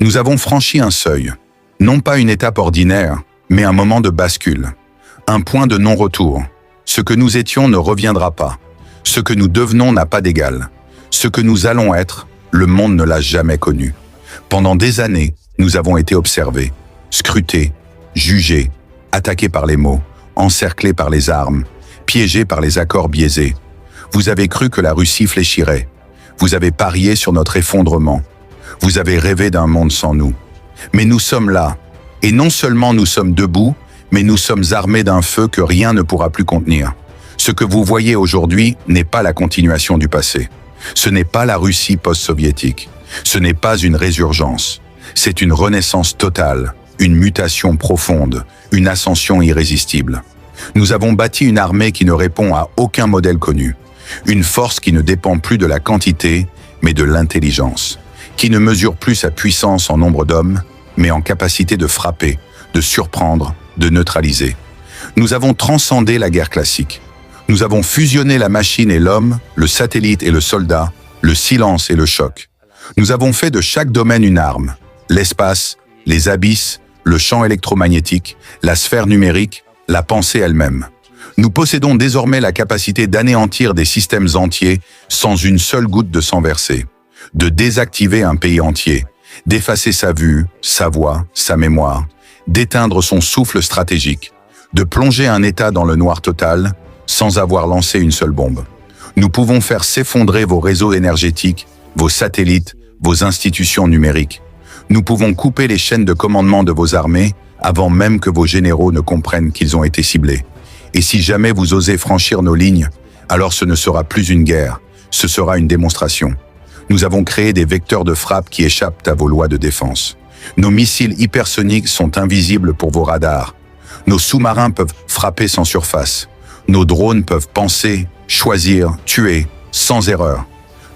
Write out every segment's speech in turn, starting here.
Nous avons franchi un seuil, non pas une étape ordinaire, mais un moment de bascule, un point de non-retour. Ce que nous étions ne reviendra pas. Ce que nous devenons n'a pas d'égal. Ce que nous allons être, le monde ne l'a jamais connu. Pendant des années, nous avons été observés, scrutés, jugés, attaqués par les mots, encerclés par les armes, piégés par les accords biaisés. Vous avez cru que la Russie fléchirait. Vous avez parié sur notre effondrement. Vous avez rêvé d'un monde sans nous. Mais nous sommes là. Et non seulement nous sommes debout, mais nous sommes armés d'un feu que rien ne pourra plus contenir. Ce que vous voyez aujourd'hui n'est pas la continuation du passé. Ce n'est pas la Russie post-soviétique. Ce n'est pas une résurgence. C'est une renaissance totale, une mutation profonde, une ascension irrésistible. Nous avons bâti une armée qui ne répond à aucun modèle connu. Une force qui ne dépend plus de la quantité, mais de l'intelligence. Qui ne mesure plus sa puissance en nombre d'hommes, mais en capacité de frapper, de surprendre, de neutraliser. Nous avons transcendé la guerre classique. Nous avons fusionné la machine et l'homme, le satellite et le soldat, le silence et le choc. Nous avons fait de chaque domaine une arme. L'espace, les abysses, le champ électromagnétique, la sphère numérique, la pensée elle-même. Nous possédons désormais la capacité d'anéantir des systèmes entiers sans une seule goutte de sang versé, de désactiver un pays entier, d'effacer sa vue, sa voix, sa mémoire, d'éteindre son souffle stratégique, de plonger un État dans le noir total sans avoir lancé une seule bombe. Nous pouvons faire s'effondrer vos réseaux énergétiques, vos satellites, vos institutions numériques. Nous pouvons couper les chaînes de commandement de vos armées avant même que vos généraux ne comprennent qu'ils ont été ciblés. Et si jamais vous osez franchir nos lignes, alors ce ne sera plus une guerre, ce sera une démonstration. Nous avons créé des vecteurs de frappe qui échappent à vos lois de défense. Nos missiles hypersoniques sont invisibles pour vos radars. Nos sous-marins peuvent frapper sans surface. Nos drones peuvent penser, choisir, tuer, sans erreur.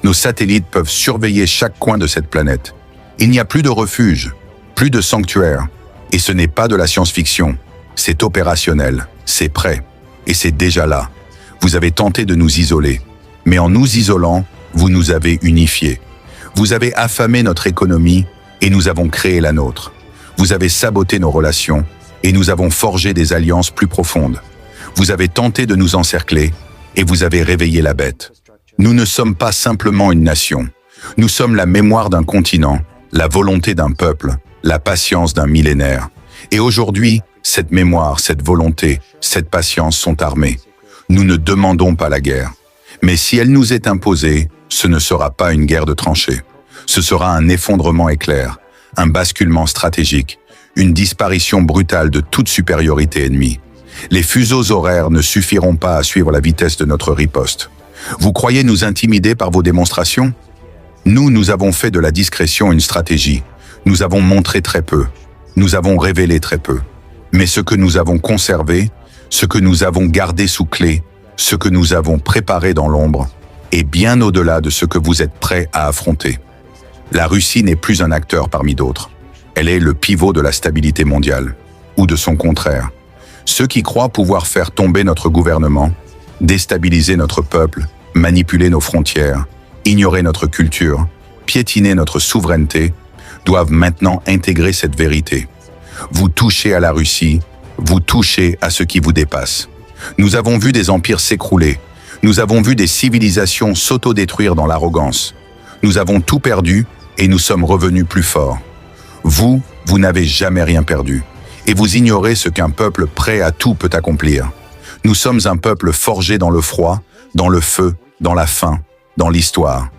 Nos satellites peuvent surveiller chaque coin de cette planète. Il n'y a plus de refuge, plus de sanctuaire. Et ce n'est pas de la science-fiction. C'est opérationnel, c'est prêt. Et c'est déjà là. Vous avez tenté de nous isoler. Mais en nous isolant, vous nous avez unifiés. Vous avez affamé notre économie et nous avons créé la nôtre. Vous avez saboté nos relations et nous avons forgé des alliances plus profondes. Vous avez tenté de nous encercler et vous avez réveillé la bête. Nous ne sommes pas simplement une nation. Nous sommes la mémoire d'un continent, la volonté d'un peuple, la patience d'un millénaire. Et aujourd'hui, cette mémoire, cette volonté, cette patience sont armées. Nous ne demandons pas la guerre. Mais si elle nous est imposée, ce ne sera pas une guerre de tranchées. Ce sera un effondrement éclair, un basculement stratégique, une disparition brutale de toute supériorité ennemie. Les fuseaux horaires ne suffiront pas à suivre la vitesse de notre riposte. Vous croyez nous intimider par vos démonstrations? Nous avons fait de la discrétion une stratégie. Nous avons montré très peu. Nous avons révélé très peu. Mais ce que nous avons conservé, ce que nous avons gardé sous clé, ce que nous avons préparé dans l'ombre, est bien au-delà de ce que vous êtes prêts à affronter. La Russie n'est plus un acteur parmi d'autres. Elle est le pivot de la stabilité mondiale, ou de son contraire. Ceux qui croient pouvoir faire tomber notre gouvernement, déstabiliser notre peuple, manipuler nos frontières, ignorer notre culture, piétiner notre souveraineté, doivent maintenant intégrer cette vérité. Vous touchez à la Russie, vous touchez à ce qui vous dépasse. Nous avons vu des empires s'écrouler, nous avons vu des civilisations s'autodétruire dans l'arrogance. Nous avons tout perdu et nous sommes revenus plus forts. Vous n'avez jamais rien perdu. Et vous ignorez ce qu'un peuple prêt à tout peut accomplir. Nous sommes un peuple forgé dans le froid, dans le feu, dans la faim, dans l'histoire.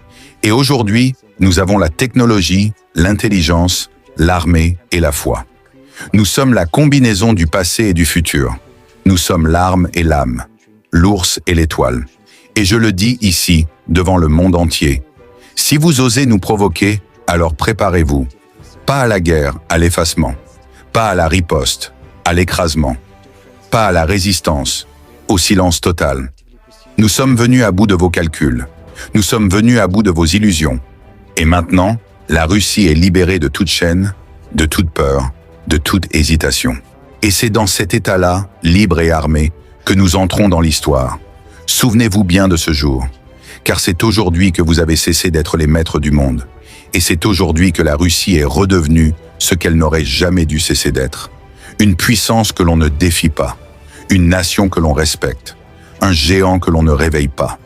Et aujourd'hui, nous avons la technologie, l'intelligence, l'armée et la foi. Nous sommes la combinaison du passé et du futur. Nous sommes l'arme et l'âme, l'ours et l'étoile. Et je le dis ici, devant le monde entier. Si vous osez nous provoquer, alors préparez-vous. Pas à la guerre, à l'effacement. Pas à la riposte, à l'écrasement. Pas à la résistance, au silence total. Nous sommes venus à bout de vos calculs. Nous sommes venus à bout de vos illusions. Et maintenant, la Russie est libérée de toute chaîne, de toute peur, de toute hésitation. Et c'est dans cet état-là, libre et armé, que nous entrons dans l'histoire. Souvenez-vous bien de ce jour, car c'est aujourd'hui que vous avez cessé d'être les maîtres du monde, Et c'est aujourd'hui que la Russie est redevenue ce qu'elle n'aurait jamais dû cesser d'être. Une puissance que l'on ne défie pas, une nation que l'on respecte, un géant que l'on ne réveille pas.